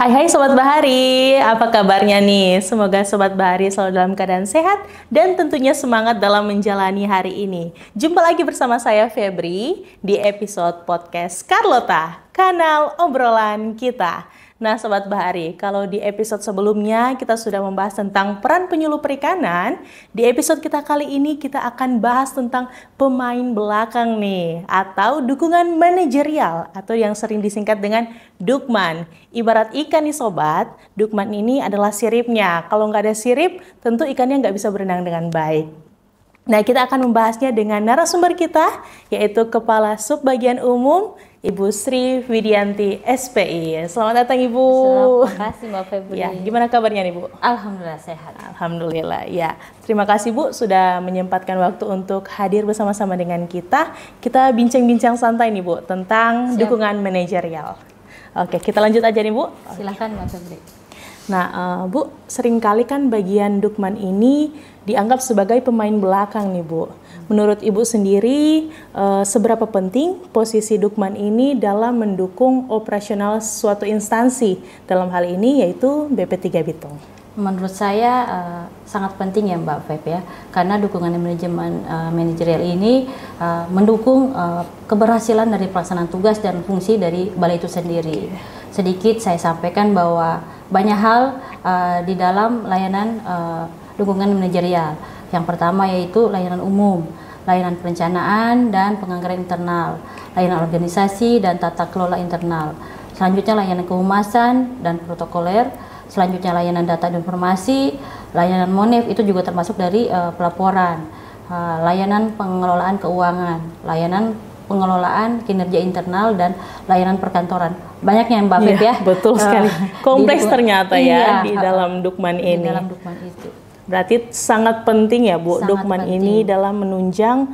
Hai Sobat Bahari, apa kabarnya nih? Semoga Sobat Bahari selalu dalam keadaan sehat dan tentunya semangat dalam menjalani hari ini. Jumpa lagi bersama saya Febri di episode podcast Carlota, kanal obrolan kita. Nah Sobat Bahari, kalau di episode sebelumnya kita sudah membahas tentang peran penyuluh perikanan, di episode kita kali ini kita akan bahas tentang pemain belakang nih, atau dukungan manajerial, atau yang sering disingkat dengan Dukman. Ibarat ikan nih Sobat, Dukman ini adalah siripnya. Kalau nggak ada sirip, tentu ikannya nggak bisa berenang dengan baik. Nah, kita akan membahasnya dengan narasumber kita, yaitu Kepala Subbagian Umum, Ibu Sri Widianti, SPI. Selamat datang, Ibu. Terima kasih, Mbak Febri. Ya, gimana kabarnya nih, Bu? Alhamdulillah sehat. Alhamdulillah, ya. Terima kasih, Bu, sudah menyempatkan waktu untuk hadir bersama-sama dengan kita. Kita bincang-bincang santai nih, Bu, tentang dukungan manajerial. Oke, kita lanjut aja nih, Bu. Silakan, Mbak Febri. Nah, Bu, seringkali kan bagian Dukman ini dianggap sebagai pemain belakang nih, Bu. Menurut Ibu sendiri, seberapa penting posisi Dukman ini dalam mendukung operasional suatu instansi, dalam hal ini yaitu BP3 Bitung? Menurut saya sangat penting ya Mbak Feb ya, karena dukungan manajemen manajerial ini mendukung keberhasilan dari pelaksanaan tugas dan fungsi dari balai itu sendiri. Sedikit saya sampaikan bahwa banyak hal di dalam layanan dukungan manajerial. Yang pertama yaitu layanan umum, layanan perencanaan dan penganggaran internal, layanan organisasi dan tata kelola internal. Selanjutnya layanan kehumasan dan protokoler. Selanjutnya layanan data dan informasi, layanan monef itu juga termasuk dari pelaporan, layanan pengelolaan keuangan, layanan pengelolaan kinerja internal dan layanan perkantoran. Banyaknya Mbak Feb ya. Betul sekali. Kompleks ternyata ya di dalam Dukman ini. Di dalam Dukman itu. Berarti sangat penting ya Bu, sangat Dukman penting. ini dalam menunjang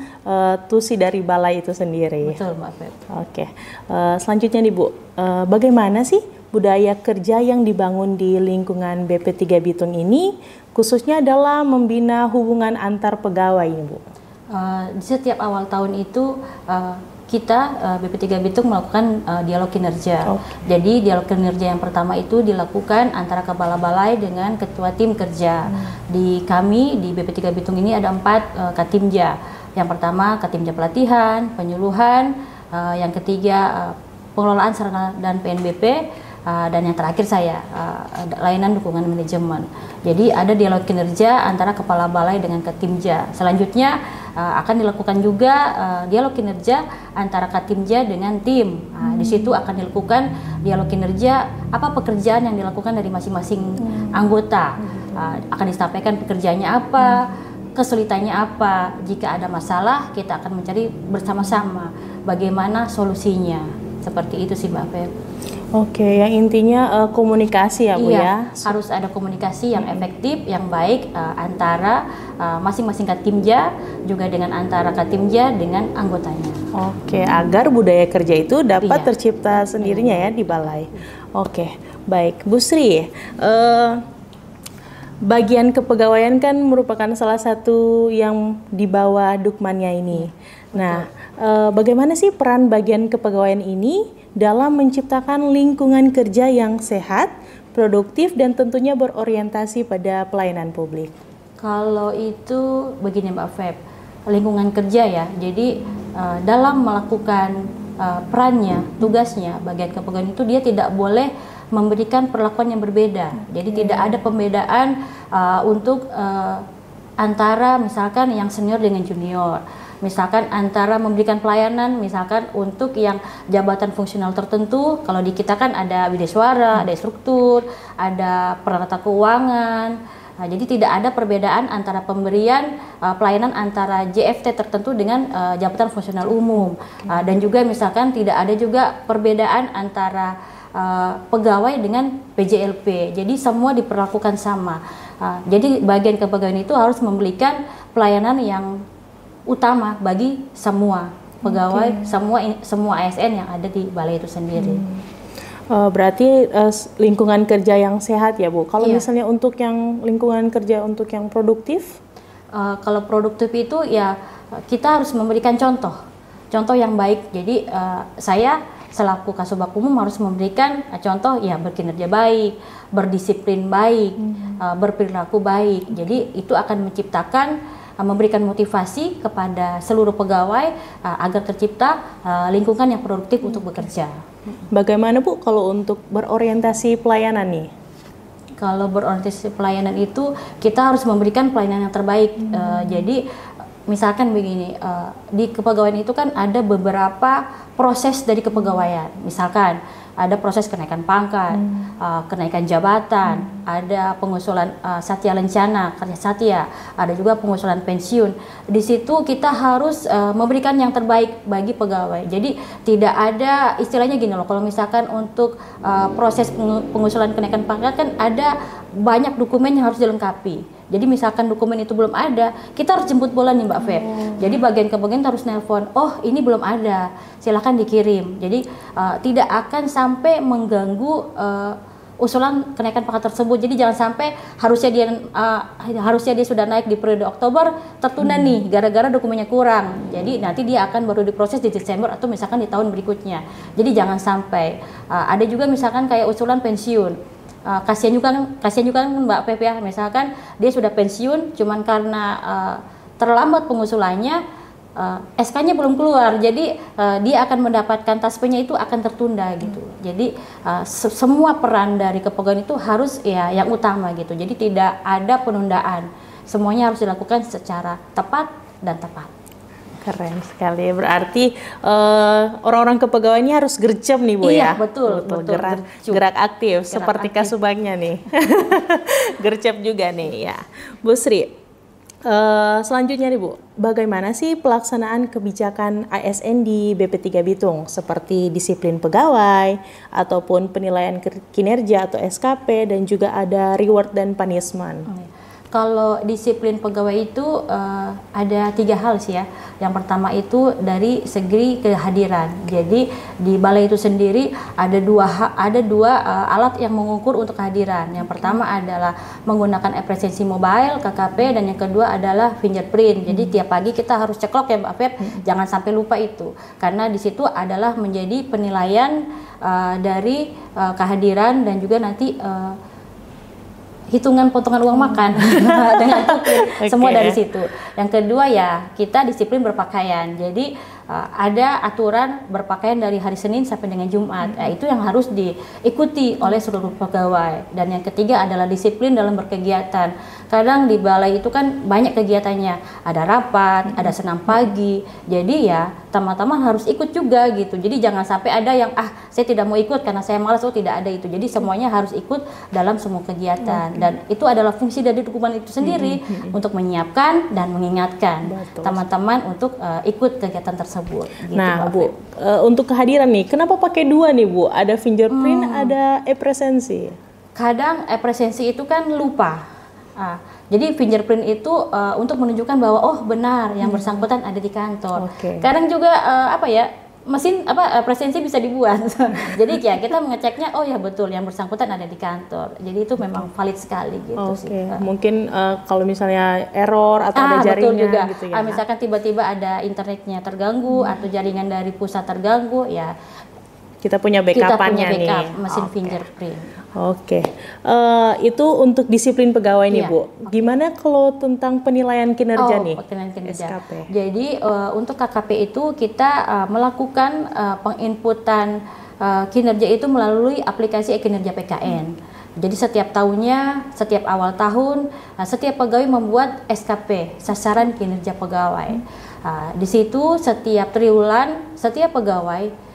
tusi dari balai itu sendiri. Betul Mbak Feb. Oke, selanjutnya nih Bu, bagaimana sih budaya kerja yang dibangun di lingkungan BP3 Bitung ini, khususnya dalam membina hubungan antar pegawai ini Bu? Di setiap awal tahun itu kita BP3 Bitung melakukan dialog kinerja. Jadi dialog kinerja yang pertama itu dilakukan antara kepala balai dengan ketua tim kerja. Di kami di BP3 Bitung ini ada 4 katimja. Yang pertama katimja pelatihan, penyuluhan, yang ketiga pengelolaan sarana dan PNBP, dan yang terakhir saya layanan dukungan manajemen. Jadi ada dialog kinerja antara kepala balai dengan katimja. Selanjutnya akan dilakukan juga dialog kinerja antara katimja dengan tim. Di situ akan dilakukan dialog kinerja apa pekerjaan yang dilakukan dari masing-masing anggota. Akan disampaikan pekerjaannya apa, kesulitannya apa. Jika ada masalah, kita akan mencari bersama-sama bagaimana solusinya. Seperti itu sih Mbak Feb. Oke, yang intinya komunikasi ya Bu ya? Harus ada komunikasi yang efektif, yang baik antara masing-masing katimja juga dengan antara katimja dengan anggotanya. Oke, agar budaya kerja itu dapat tercipta sendirinya ya di balai. Oke, baik Bu Sri. Bagian kepegawaian kan merupakan salah satu yang di bawah Dukmannya ini. Nah, bagaimana sih peran bagian kepegawaian ini dalam menciptakan lingkungan kerja yang sehat, produktif, dan tentunya berorientasi pada pelayanan publik? Kalau itu begini Mbak Feb, lingkungan kerja ya, jadi dalam melakukan perannya, tugasnya, bagian kepegawaian itu dia tidak boleh memberikan perlakuan yang berbeda. Jadi tidak ada pembedaan untuk antara misalkan yang senior dengan junior. Misalkan antara memberikan pelayanan, misalkan untuk yang jabatan fungsional tertentu, kalau di kita kan ada bideswara, ada struktur, ada peranata keuangan. Nah, jadi tidak ada perbedaan antara pemberian pelayanan antara JFT tertentu dengan jabatan fungsional umum. Dan juga misalkan tidak ada juga perbedaan antara pegawai dengan PJLP. Jadi semua diperlakukan sama. Jadi bagian kepegawaian itu harus memberikan pelayanan yang utama bagi semua pegawai, semua ASN yang ada di balai itu sendiri. Berarti lingkungan kerja yang sehat ya Bu. Kalau misalnya untuk yang lingkungan kerja untuk yang produktif? Kalau produktif itu ya kita harus memberikan contoh yang baik. Jadi saya selaku Kasubag Umum harus memberikan contoh ya berkinerja baik, berdisiplin baik, berperilaku baik. Jadi itu akan menciptakan memberikan motivasi kepada seluruh pegawai agar tercipta lingkungan yang produktif untuk bekerja. Bagaimana Bu kalau untuk berorientasi pelayanan nih? Kalau berorientasi pelayanan itu kita harus memberikan pelayanan yang terbaik. Jadi misalkan begini, di kepegawaian itu kan ada beberapa proses dari kepegawaian. Misalkan ada proses kenaikan pangkat, kenaikan jabatan, ada pengusulan satya lencana, kerja satya, ada juga pengusulan pensiun. Di situ kita harus memberikan yang terbaik bagi pegawai. Jadi tidak ada istilahnya gini loh, kalau misalkan untuk proses pengusulan kenaikan pangkat kan ada banyak dokumen yang harus dilengkapi. Jadi misalkan dokumen itu belum ada, kita harus jemput bola nih Mbak Feb. Jadi bagian ke bagian harus nelpon, oh ini belum ada, silahkan dikirim. Jadi tidak akan sampai mengganggu usulan kenaikan pangkat tersebut. Jadi jangan sampai harusnya dia sudah naik di periode Oktober tertunda nih gara-gara dokumennya kurang. Jadi nanti dia akan baru diproses di Desember atau misalkan di tahun berikutnya. Jadi jangan sampai ada juga misalkan kayak usulan pensiun. Kasihan juga kan Mbak Pep ya, misalkan dia sudah pensiun cuman karena terlambat pengusulannya, SK-nya belum keluar, jadi dia akan mendapatkan taspennya itu akan tertunda gitu. Jadi semua peran dari kepegawaian itu harus ya yang utama gitu. Jadi tidak ada penundaan, semuanya harus dilakukan secara tepat dan tepat. Keren sekali, berarti orang-orang kepegawaiannya harus gercep nih Bu iya, ya? Betul, gerak aktif, seperti Kasubagnya nih. Gercep juga nih ya. Bu Sri, selanjutnya nih Bu, bagaimana sih pelaksanaan kebijakan ASN di BP3 Bitung seperti disiplin pegawai, ataupun penilaian kinerja atau SKP, dan juga ada reward dan punishment? Kalau disiplin pegawai itu ada 3 hal sih ya. Yang pertama itu dari segi kehadiran. Jadi di balai itu sendiri ada dua alat yang mengukur untuk kehadiran. Yang pertama adalah menggunakan e-presensi mobile KKP, dan yang kedua adalah fingerprint. Jadi tiap pagi kita harus ceklok ya Mbak Feb, jangan sampai lupa itu. Karena di situ adalah menjadi penilaian dari kehadiran dan juga nanti hitungan potongan uang makan dengan semua dari situ. Yang kedua ya kita disiplin berpakaian. Jadi ada aturan berpakaian dari hari Senin sampai dengan Jumat. Itu yang harus diikuti oleh seluruh pegawai. Dan yang ketiga adalah disiplin dalam berkegiatan. Kadang di balai itu kan banyak kegiatannya. Ada rapat, ada senam pagi. Jadi ya teman-teman harus ikut juga gitu. Jadi jangan sampai ada yang saya tidak mau ikut karena saya malas. Tidak ada itu. Jadi semuanya harus ikut dalam semua kegiatan. Dan itu adalah fungsi dari dokumen itu sendiri untuk menyiapkan dan mengingatkan teman-teman untuk ikut kegiatan tersebut. Gitu, nah Bu, untuk kehadiran nih, kenapa pakai 2 nih Bu? Ada fingerprint, ada e-presensi. Kadang e-presensi itu kan lupa. Jadi fingerprint itu untuk menunjukkan bahwa benar yang bersangkutan ada di kantor. Kadang juga mesin presensi bisa dibuat. Jadi ya kita mengeceknya ya betul yang bersangkutan ada di kantor. Jadi itu memang valid sekali gitu sih. Mungkin kalau misalnya error atau ada jaringan juga. gitu ya. Misalkan tiba-tiba ada internetnya terganggu atau jaringan dari pusat terganggu, ya kita punya backup-nya nih. Mesin fingerprint. Itu untuk disiplin pegawai nih Bu. Gimana kalau tentang penilaian kinerja nih? Penilaian kinerja. SKP. Jadi untuk KKP itu kita melakukan penginputan kinerja itu melalui aplikasi e-kinerja PKN. Jadi setiap tahunnya, setiap awal tahun, setiap pegawai membuat SKP, sasaran kinerja pegawai. Di situ setiap triwulan, setiap pegawai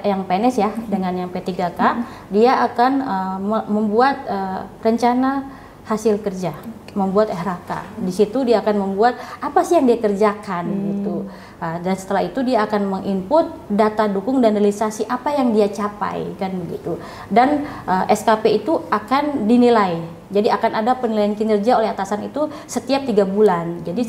yang PNS ya dengan yang P3K, dia akan membuat rencana hasil kerja, membuat RHK. Di situ dia akan membuat apa sih yang dia kerjakan gitu. Dan setelah itu dia akan menginput data dukung dan realisasi apa yang dia capai kan begitu. Dan SKP itu akan dinilai. Jadi akan ada penilaian kinerja oleh atasan itu setiap 3 bulan. Jadi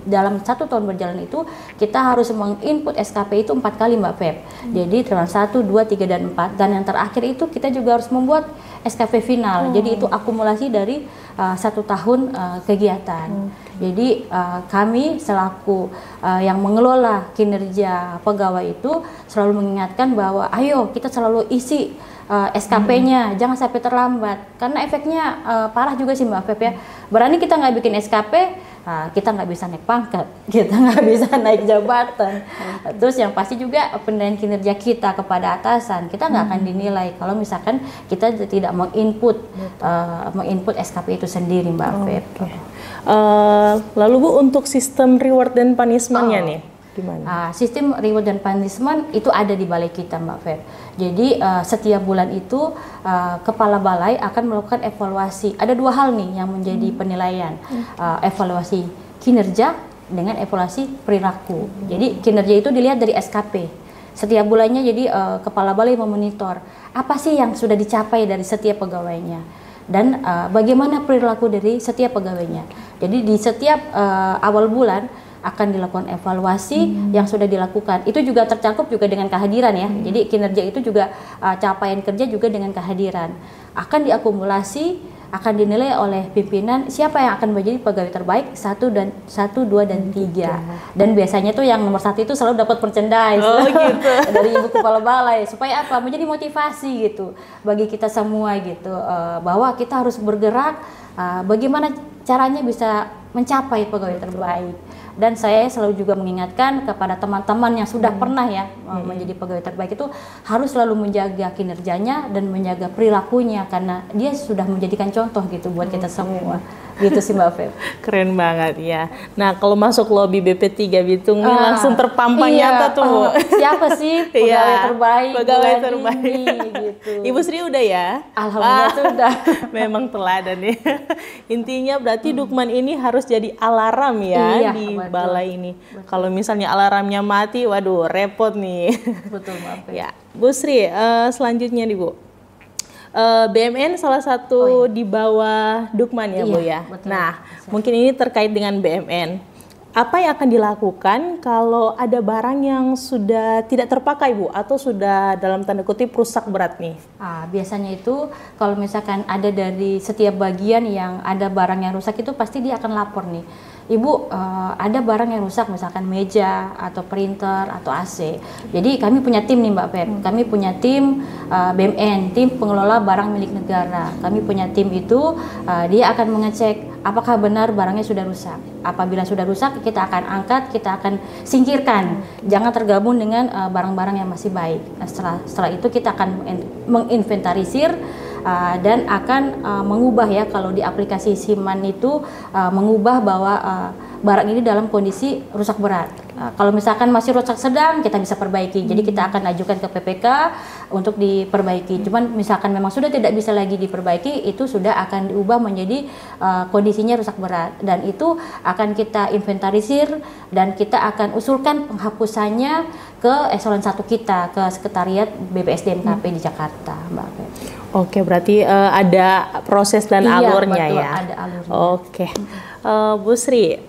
dalam 1 tahun berjalan itu kita harus menginput SKP itu 4 kali Mbak Feb. Jadi triwulan 1, 2, 3 dan 4. Dan yang terakhir itu kita juga harus membuat SKP final. Jadi itu akumulasi dari 1 tahun kegiatan. Jadi kami selaku yang mengelola kinerja pegawai itu selalu mengingatkan bahwa ayo kita selalu isi SKP-nya, jangan sampai terlambat. Karena efeknya parah juga sih Mbak Feb ya. Berani kita nggak bikin SKP, kita nggak bisa naik pangkat, kita nggak bisa naik jabatan. Terus yang pasti juga penilaian kinerja kita kepada atasan, kita nggak akan dinilai kalau misalkan kita tidak menginput SKP itu sendiri Mbak Feb. Lalu Bu, untuk sistem reward dan punishment-nya nih gimana? Sistem reward dan punishment itu ada di balai kita Mbak Feb. Jadi setiap bulan itu kepala balai akan melakukan evaluasi. Ada 2 hal nih yang menjadi penilaian, evaluasi kinerja dengan evaluasi perilaku. Jadi kinerja itu dilihat dari SKP. Setiap bulannya jadi kepala balai memonitor apa sih yang sudah dicapai dari setiap pegawainya dan bagaimana perilaku dari setiap pegawainya. Jadi di setiap awal bulan akan dilakukan evaluasi yang sudah dilakukan. Itu juga tercakup juga dengan kehadiran ya. Jadi kinerja itu juga capaian kerja juga dengan kehadiran. Akan diakumulasi, akan dinilai oleh pimpinan siapa yang akan menjadi pegawai terbaik 1, 2, dan 3. Dan biasanya tuh yang nomor 1 itu selalu dapat merchandise gitu. dari ibu kepala balai. Supaya apa? Menjadi motivasi gitu bagi kita semua gitu. Bahwa kita harus bergerak. Bagaimana caranya bisa mencapai pegawai terbaik. Dan saya selalu juga mengingatkan kepada teman-teman yang sudah pernah ya menjadi pegawai terbaik itu harus selalu menjaga kinerjanya dan menjaga perilakunya karena dia sudah menjadikan contoh gitu buat kita semua. Gitu sih Mbak Feb. Keren banget ya. Nah kalau masuk lobi BP3 Bitung ini langsung terpampang nyata tuh. Siapa sih pegawai terbaik? Pegawai terbaik. Ini, gitu. Ibu Sri udah ya? Alhamdulillah sudah. Memang teladan ya. Intinya berarti Dukman ini harus jadi alarm ya di balai ini. Kalau misalnya alarmnya mati, waduh repot nih. Betul Mbak Feb. Ya, Bu Sri, selanjutnya nih Bu. BMN salah satu di bawah Dukman ya Bu ya. Betul. Nah, mungkin ini terkait dengan BMN. Apa yang akan dilakukan kalau ada barang yang sudah tidak terpakai Bu atau sudah dalam tanda kutip rusak berat nih? Biasanya itu kalau misalkan ada dari setiap bagian yang ada barang yang rusak itu pasti dia akan lapor nih. Ibu, ada barang yang rusak misalkan meja atau printer atau AC. Jadi kami punya tim nih Mbak Feb. Kami punya tim BMN, tim pengelola barang milik negara. Kami punya tim itu dia akan mengecek apakah benar barangnya sudah rusak. Apabila sudah rusak kita akan angkat, kita akan singkirkan. Jangan tergabung dengan barang-barang yang masih baik. Nah, setelah itu kita akan menginventarisir dan akan mengubah ya kalau di aplikasi Siman itu mengubah bahwa barang ini dalam kondisi rusak berat. Kalau misalkan masih rusak sedang kita bisa perbaiki. Jadi kita akan ajukan ke PPK untuk diperbaiki. Cuman misalkan memang sudah tidak bisa lagi diperbaiki, itu sudah akan diubah menjadi kondisinya rusak berat dan itu akan kita inventarisir dan kita akan usulkan penghapusannya ke eselon 1 kita, ke sekretariat BPSDMKP di Jakarta, Mbak Feb. Oke, berarti ada proses dan alurnya betul, ya. Ada alurnya. Oke, Bu Sri,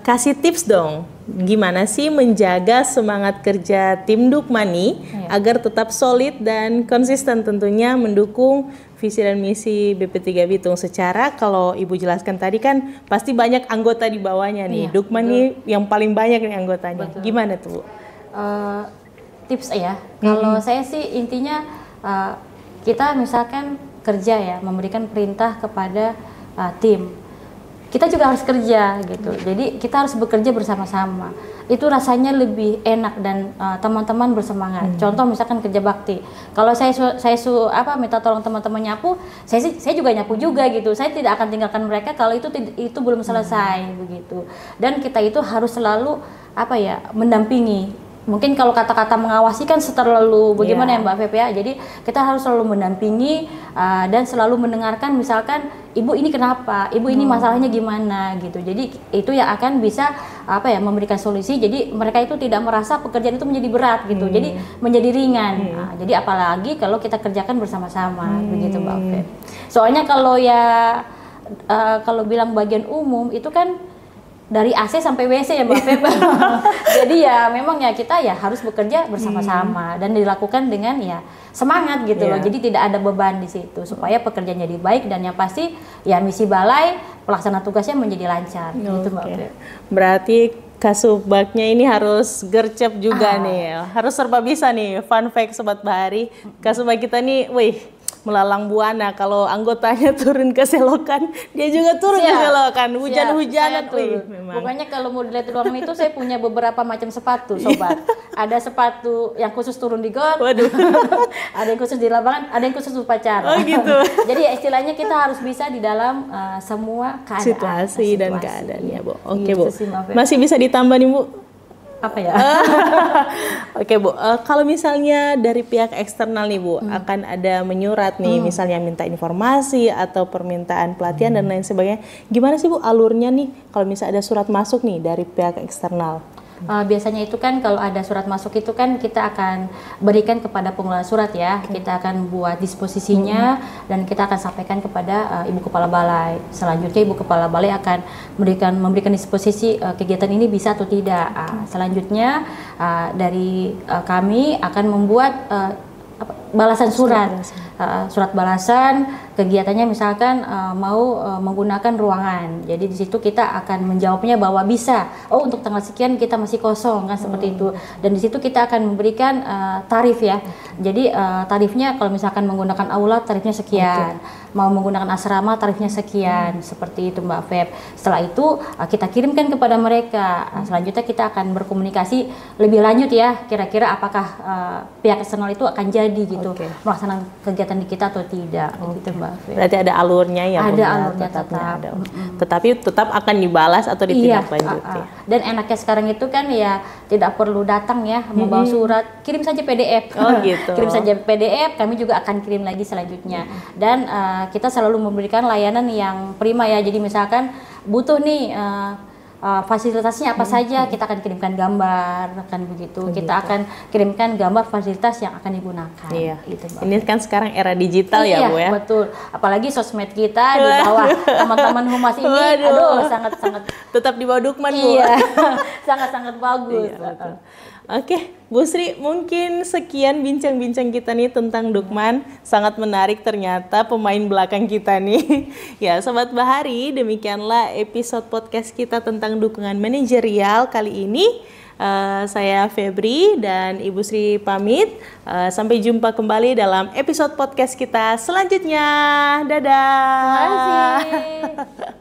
kasih tips dong, gimana sih menjaga semangat kerja tim Dukmani agar tetap solid dan konsisten tentunya mendukung visi dan misi BP3 Bitung. Secara kalau Ibu jelaskan tadi kan pasti banyak anggota di bawahnya nih. Dukmani yang paling banyak nih anggotanya. Betul. Gimana tuh Bu? Tips ya, kalau saya sih intinya kita misalkan kerja ya, memberikan perintah kepada tim. Kita juga harus kerja gitu. Jadi kita harus bekerja bersama-sama. Itu rasanya lebih enak dan teman-teman bersemangat. Contoh misalkan kerja bakti. Kalau saya minta tolong teman-teman nyapu, saya juga nyapu juga gitu. Saya tidak akan tinggalkan mereka kalau itu belum selesai begitu. Dan kita itu harus selalu mendampingi. Mungkin kalau kata-kata mengawasi kan terlalu bagaimana ya Mbak Feb ya. Jadi kita harus selalu mendampingi dan selalu mendengarkan misalkan ibu ini kenapa, ibu ini masalahnya gimana gitu. Jadi itu yang akan bisa memberikan solusi. Jadi mereka itu tidak merasa pekerjaan itu menjadi berat gitu. Jadi menjadi ringan. Jadi apalagi kalau kita kerjakan bersama-sama begitu Mbak Feb. Soalnya kalau kalau bilang bagian umum itu kan dari AC sampai WC ya Mbak Feb. Jadi ya memang ya kita ya harus bekerja bersama-sama dan dilakukan dengan ya semangat gitu loh. Jadi tidak ada beban di situ supaya pekerjaannya jadi baik dan yang pasti ya misi balai pelaksana tugasnya menjadi lancar gitu Mbak Feb. Berarti Kasubagnya ini harus gercep juga nih, harus serba bisa nih. Fun fact Sobat Bahari, Kasubag kita nih, wih, melalang buana. Kalau anggotanya turun ke selokan, dia juga turun ke selokan. Hujan-hujanan, memang. Pokoknya kalau mau dilihat ruangan itu saya punya beberapa macam sepatu, Sobat. Ada sepatu yang khusus turun di got, ada yang khusus di lapangan, ada yang khusus upacara. Oh gitu. Jadi ya, istilahnya kita harus bisa di dalam semua keadaan. Situasi dan keadaannya, Bu. Oke, Bu. Masih bisa ditambah nih, Bu? Apa ya? Oke Bu, kalau misalnya dari pihak eksternal nih Bu, akan ada menyurat nih, misalnya minta informasi atau permintaan pelatihan dan lain sebagainya. Gimana sih Bu alurnya nih kalau misalnya ada surat masuk nih dari pihak eksternal? Biasanya itu kan kalau ada surat masuk itu kan kita akan berikan kepada pengelola surat ya. Kita akan buat disposisinya dan kita akan sampaikan kepada Ibu Kepala Balai. Selanjutnya Ibu Kepala Balai akan memberikan disposisi kegiatan ini bisa atau tidak. Selanjutnya dari kami akan membuat balasan surat balasan kegiatannya, misalkan mau menggunakan ruangan. Jadi di situ kita akan menjawabnya bahwa bisa. Oh, untuk tanggal sekian kita masih kosong kan, seperti itu. Dan di situ kita akan memberikan tarif ya. Jadi tarifnya kalau misalkan menggunakan aula tarifnya sekian. Mau menggunakan asrama tarifnya sekian. Seperti itu Mbak Feb. Setelah itu kita kirimkan kepada mereka. Selanjutnya kita akan berkomunikasi lebih lanjut ya. Kira-kira apakah pihak eksternal itu akan jadi gitu melaksanakan kegiatan di kita atau tidak gitu Mbak Feb. Berarti ada alurnya ya, ada alurnya tetap. Tetapi tetap akan dibalas atau ditindaklanjuti. Dan enaknya sekarang itu kan ya tidak perlu datang ya membawa surat, kirim saja PDF. Oh gitu. Kirim saja PDF, kami juga akan kirim lagi selanjutnya. Dan kita selalu memberikan layanan yang prima ya. Jadi misalkan butuh nih fasilitasnya apa saja, kita akan kirimkan gambar, kan begitu. Kita akan kirimkan gambar fasilitas yang akan digunakan. Iya. Gitu, ini kan sekarang era digital ya Bu ya. Betul. Apalagi sosmed kita di bawah teman-teman humas ini, aduh sangat-sangat. Tetap di bawah Dukman Bu. Iya, sangat-sangat bagus. Iya, oke, Bu Sri, mungkin sekian bincang-bincang kita nih tentang Dukman. Sangat menarik ternyata pemain belakang kita nih. Ya, Sobat Bahari, demikianlah episode podcast kita tentang dukungan manajerial kali ini. Saya Febri dan Ibu Sri pamit. Sampai jumpa kembali dalam episode podcast kita selanjutnya. Dadah. Terima kasih.